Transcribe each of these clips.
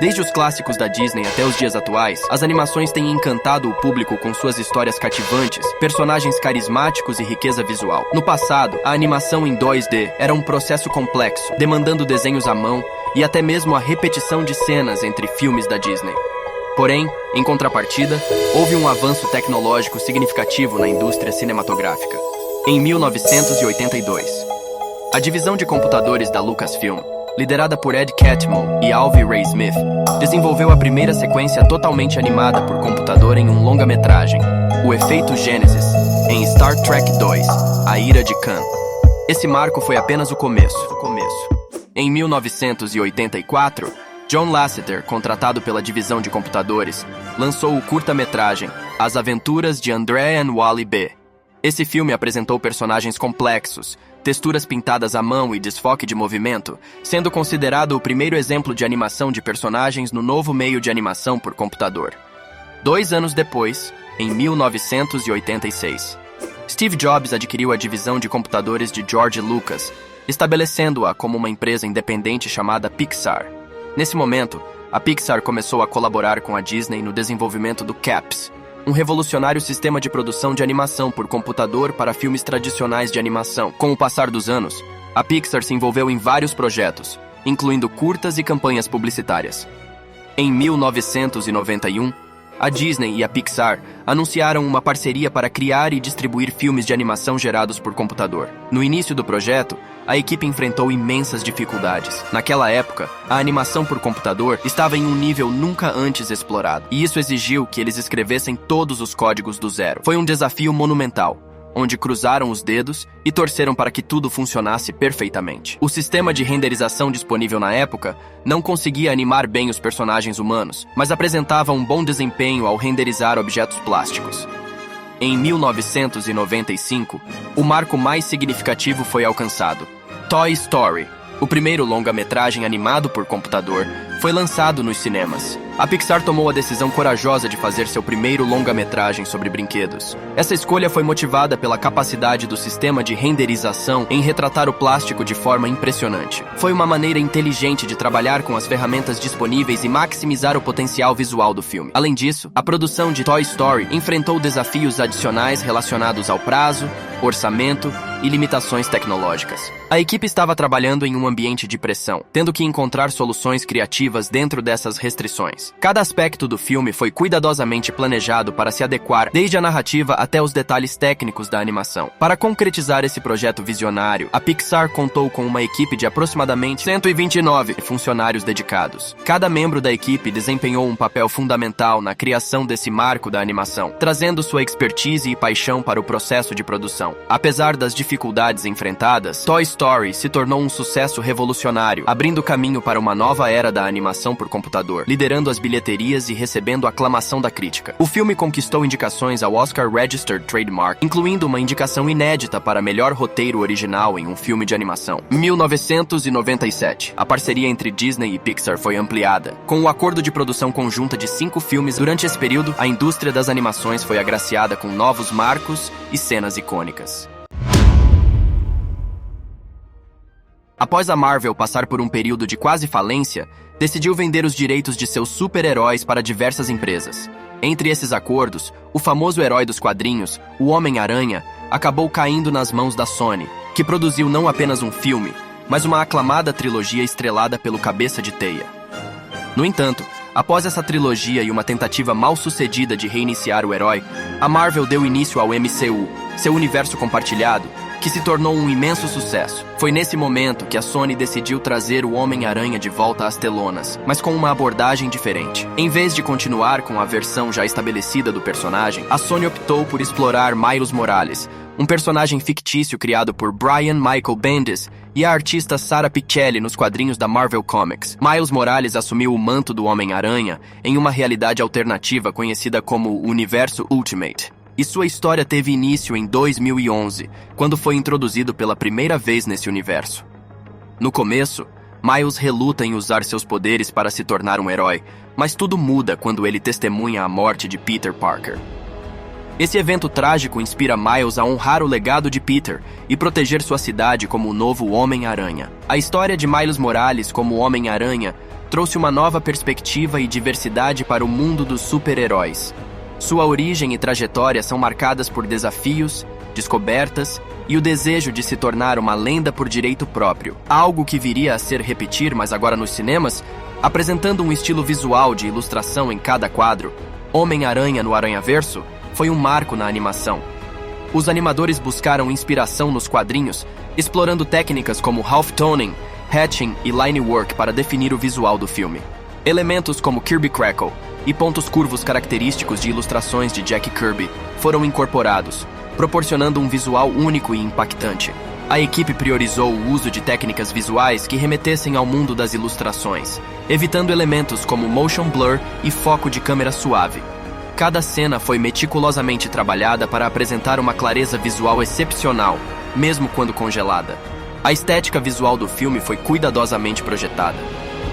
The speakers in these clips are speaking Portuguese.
Desde os clássicos da Disney até os dias atuais, as animações têm encantado o público com suas histórias cativantes, personagens carismáticos e riqueza visual. No passado, a animação em 2D era um processo complexo, demandando desenhos à mão e até mesmo a repetição de cenas entre filmes da Disney. Porém, em contrapartida, houve um avanço tecnológico significativo na indústria cinematográfica. Em 1982, a divisão de computadores da Lucasfilm, liderada por Ed Catmull e Alvy Ray Smith, desenvolveu a primeira sequência totalmente animada por computador em um longa-metragem, o efeito Gênesis, em Star Trek II, A Ira de Khan. Esse marco foi apenas o começo. Em 1984, John Lasseter, contratado pela divisão de computadores, lançou o curta-metragem As Aventuras de André and Wally B. Esse filme apresentou personagens complexos, texturas pintadas à mão e desfoque de movimento, sendo considerado o primeiro exemplo de animação de personagens no novo meio de animação por computador. 2 anos depois, em 1986, Steve Jobs adquiriu a divisão de computadores de George Lucas, estabelecendo-a como uma empresa independente chamada Pixar. Nesse momento, a Pixar começou a colaborar com a Disney no desenvolvimento do CAPS, um revolucionário sistema de produção de animação por computador para filmes tradicionais de animação. Com o passar dos anos, a Pixar se envolveu em vários projetos, incluindo curtas e campanhas publicitárias. Em 1991, a Disney e a Pixar anunciaram uma parceria para criar e distribuir filmes de animação gerados por computador. No início do projeto, a equipe enfrentou imensas dificuldades. Naquela época, a animação por computador estava em um nível nunca antes explorado, e isso exigiu que eles escrevessem todos os códigos do zero. Foi um desafio monumental, onde cruzaram os dedos e torceram para que tudo funcionasse perfeitamente. O sistema de renderização disponível na época não conseguia animar bem os personagens humanos, mas apresentava um bom desempenho ao renderizar objetos plásticos. Em 1995, o marco mais significativo foi alcançado. Toy Story, o primeiro longa-metragem animado por computador, foi lançado nos cinemas. A Pixar tomou a decisão corajosa de fazer seu primeiro longa-metragem sobre brinquedos. Essa escolha foi motivada pela capacidade do sistema de renderização em retratar o plástico de forma impressionante. Foi uma maneira inteligente de trabalhar com as ferramentas disponíveis e maximizar o potencial visual do filme. Além disso, a produção de Toy Story enfrentou desafios adicionais relacionados ao prazo, orçamento e limitações tecnológicas. A equipe estava trabalhando em um ambiente de pressão, tendo que encontrar soluções criativas dentro dessas restrições. Cada aspecto do filme foi cuidadosamente planejado para se adequar desde a narrativa até os detalhes técnicos da animação. Para concretizar esse projeto visionário, a Pixar contou com uma equipe de aproximadamente 129 funcionários dedicados. Cada membro da equipe desempenhou um papel fundamental na criação desse marco da animação, trazendo sua expertise e paixão para o processo de produção. Apesar das dificuldades enfrentadas, Toy Story se tornou um sucesso revolucionário, abrindo caminho para uma nova era da animação por computador, liderando as bilheterias e recebendo aclamação da crítica. O filme conquistou indicações ao Oscar Registered Trademark, incluindo uma indicação inédita para melhor roteiro original em um filme de animação. 1997, a parceria entre Disney e Pixar foi ampliada. Com o acordo de produção conjunta de 5 filmes, durante esse período, a indústria das animações foi agraciada com novos marcos e cenas icônicas. Após a Marvel passar por um período de quase falência, decidiu vender os direitos de seus super-heróis para diversas empresas. Entre esses acordos, o famoso herói dos quadrinhos, o Homem-Aranha, acabou caindo nas mãos da Sony, que produziu não apenas um filme, mas uma aclamada trilogia estrelada pelo Cabeça de Teia. No entanto, após essa trilogia e uma tentativa mal-sucedida de reiniciar o herói, a Marvel deu início ao MCU, seu universo compartilhado, que se tornou um imenso sucesso. Foi nesse momento que a Sony decidiu trazer o Homem-Aranha de volta às telonas, mas com uma abordagem diferente. Em vez de continuar com a versão já estabelecida do personagem, a Sony optou por explorar Miles Morales, um personagem fictício criado por Brian Michael Bendis e a artista Sara Pichelli nos quadrinhos da Marvel Comics. Miles Morales assumiu o manto do Homem-Aranha em uma realidade alternativa conhecida como o Universo Ultimate. E sua história teve início em 2011, quando foi introduzido pela primeira vez nesse universo. No começo, Miles reluta em usar seus poderes para se tornar um herói, mas tudo muda quando ele testemunha a morte de Peter Parker. Esse evento trágico inspira Miles a honrar o legado de Peter e proteger sua cidade como o novo Homem-Aranha. A história de Miles Morales como Homem-Aranha trouxe uma nova perspectiva e diversidade para o mundo dos super-heróis. Sua origem e trajetória são marcadas por desafios, descobertas e o desejo de se tornar uma lenda por direito próprio. Algo que viria a ser repetir, mas agora nos cinemas, apresentando um estilo visual de ilustração em cada quadro. Homem-Aranha no Aranhaverso foi um marco na animação. Os animadores buscaram inspiração nos quadrinhos, explorando técnicas como half-toning, hatching e line work para definir o visual do filme. Elementos como Kirby Crackle e pontos curvos característicos de ilustrações de Jack Kirby foram incorporados, proporcionando um visual único e impactante. A equipe priorizou o uso de técnicas visuais que remetessem ao mundo das ilustrações, evitando elementos como motion blur e foco de câmera suave. Cada cena foi meticulosamente trabalhada para apresentar uma clareza visual excepcional, mesmo quando congelada. A estética visual do filme foi cuidadosamente projetada.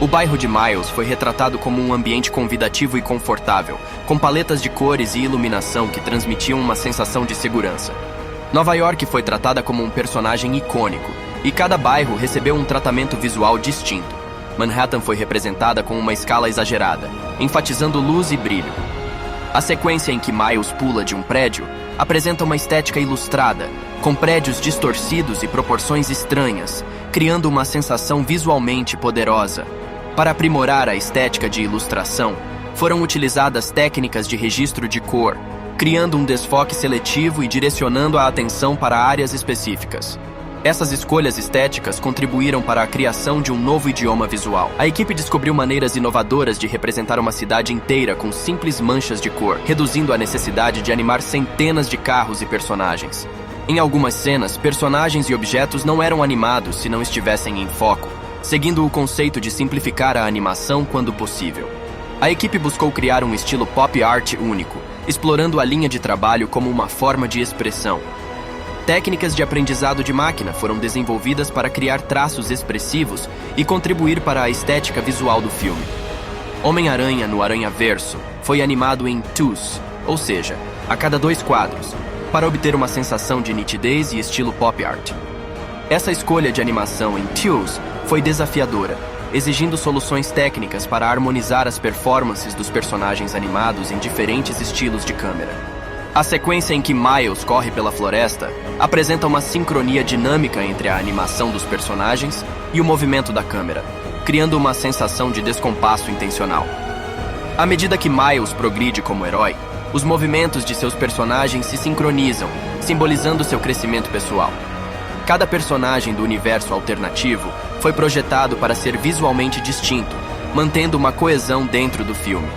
O bairro de Miles foi retratado como um ambiente convidativo e confortável, com paletas de cores e iluminação que transmitiam uma sensação de segurança. Nova York foi tratada como um personagem icônico, e cada bairro recebeu um tratamento visual distinto. Manhattan foi representada com uma escala exagerada, enfatizando luz e brilho. A sequência em que Miles pula de um prédio apresenta uma estética ilustrada, com prédios distorcidos e proporções estranhas, criando uma sensação visualmente poderosa. Para aprimorar a estética de ilustração, foram utilizadas técnicas de registro de cor, criando um desfoque seletivo e direcionando a atenção para áreas específicas. Essas escolhas estéticas contribuíram para a criação de um novo idioma visual. A equipe descobriu maneiras inovadoras de representar uma cidade inteira com simples manchas de cor, reduzindo a necessidade de animar centenas de carros e personagens. Em algumas cenas, personagens e objetos não eram animados se não estivessem em foco, seguindo o conceito de simplificar a animação quando possível. A equipe buscou criar um estilo pop art único, explorando a linha de trabalho como uma forma de expressão. Técnicas de aprendizado de máquina foram desenvolvidas para criar traços expressivos e contribuir para a estética visual do filme. Homem-Aranha no Aranhaverso foi animado em twos, ou seja, a cada 2 quadros, para obter uma sensação de nitidez e estilo pop art. Essa escolha de animação em twos foi desafiadora, exigindo soluções técnicas para harmonizar as performances dos personagens animados em diferentes estilos de câmera. A sequência em que Miles corre pela floresta apresenta uma sincronia dinâmica entre a animação dos personagens e o movimento da câmera, criando uma sensação de descompasso intencional. À medida que Miles progride como herói, os movimentos de seus personagens se sincronizam, simbolizando seu crescimento pessoal. Cada personagem do universo alternativo foi projetado para ser visualmente distinto, mantendo uma coesão dentro do filme.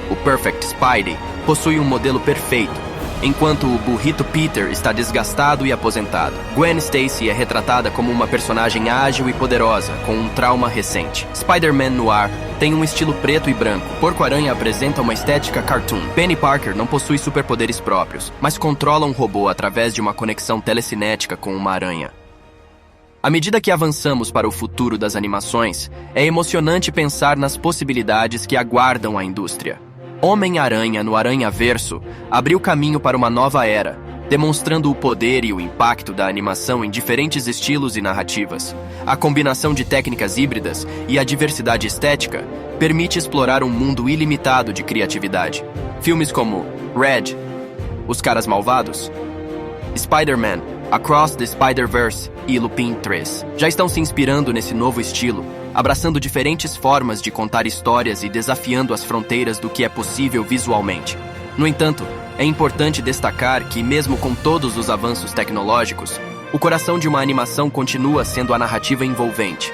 O Perfect Spidey possui um modelo perfeito, enquanto o burrito Peter está desgastado e aposentado. Gwen Stacy é retratada como uma personagem ágil e poderosa, com um trauma recente. Spider-Man Noir tem um estilo preto e branco. Porco-Aranha apresenta uma estética cartoon. Penny Parker não possui superpoderes próprios, mas controla um robô através de uma conexão telecinética com uma aranha. À medida que avançamos para o futuro das animações, é emocionante pensar nas possibilidades que aguardam a indústria. Homem-Aranha no Aranhaverso abriu caminho para uma nova era, demonstrando o poder e o impacto da animação em diferentes estilos e narrativas. A combinação de técnicas híbridas e a diversidade estética permite explorar um mundo ilimitado de criatividade. Filmes como Red, Os Caras Malvados, Spider-Man, Across the Spider-Verse e Lupin III já estão se inspirando nesse novo estilo, abraçando diferentes formas de contar histórias e desafiando as fronteiras do que é possível visualmente. No entanto, é importante destacar que, mesmo com todos os avanços tecnológicos, o coração de uma animação continua sendo a narrativa envolvente.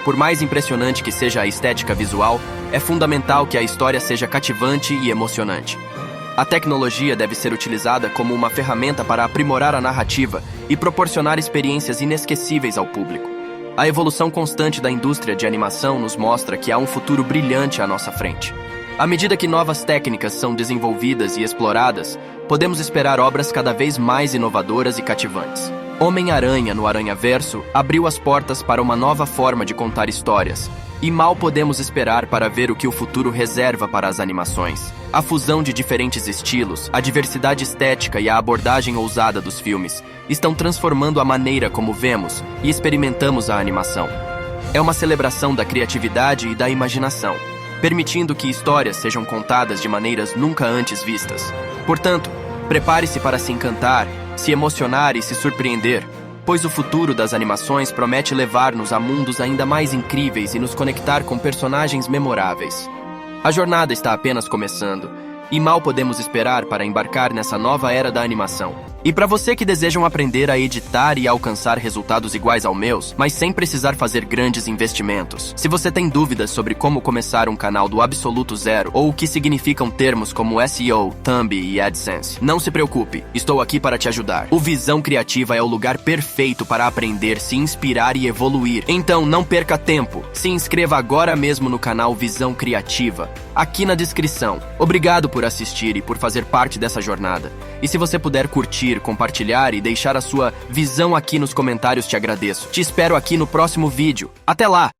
Por mais impressionante que seja a estética visual, é fundamental que a história seja cativante e emocionante. A tecnologia deve ser utilizada como uma ferramenta para aprimorar a narrativa e proporcionar experiências inesquecíveis ao público. A evolução constante da indústria de animação nos mostra que há um futuro brilhante à nossa frente. À medida que novas técnicas são desenvolvidas e exploradas, podemos esperar obras cada vez mais inovadoras e cativantes. Homem-Aranha no Aranhaverso abriu as portas para uma nova forma de contar histórias, e mal podemos esperar para ver o que o futuro reserva para as animações. A fusão de diferentes estilos, a diversidade estética e a abordagem ousada dos filmes estão transformando a maneira como vemos e experimentamos a animação. É uma celebração da criatividade e da imaginação, permitindo que histórias sejam contadas de maneiras nunca antes vistas. Portanto, prepare-se para se encantar, se emocionar e se surpreender, pois o futuro das animações promete levar-nos a mundos ainda mais incríveis e nos conectar com personagens memoráveis. A jornada está apenas começando, e mal podemos esperar para embarcar nessa nova era da animação. E para você que desejam aprender a editar e alcançar resultados iguais aos meus, mas sem precisar fazer grandes investimentos. Se você tem dúvidas sobre como começar um canal do absoluto zero, ou o que significam termos como SEO, Thumb e AdSense, não se preocupe, estou aqui para te ajudar. O Visão Criativa é o lugar perfeito para aprender, se inspirar e evoluir. Então não perca tempo, se inscreva agora mesmo no canal Visão Criativa, aqui na descrição. Obrigado por assistir e por fazer parte dessa jornada. E se você puder curtir, compartilhar e deixar a sua visão aqui nos comentários, te agradeço. Te espero aqui no próximo vídeo. Até lá!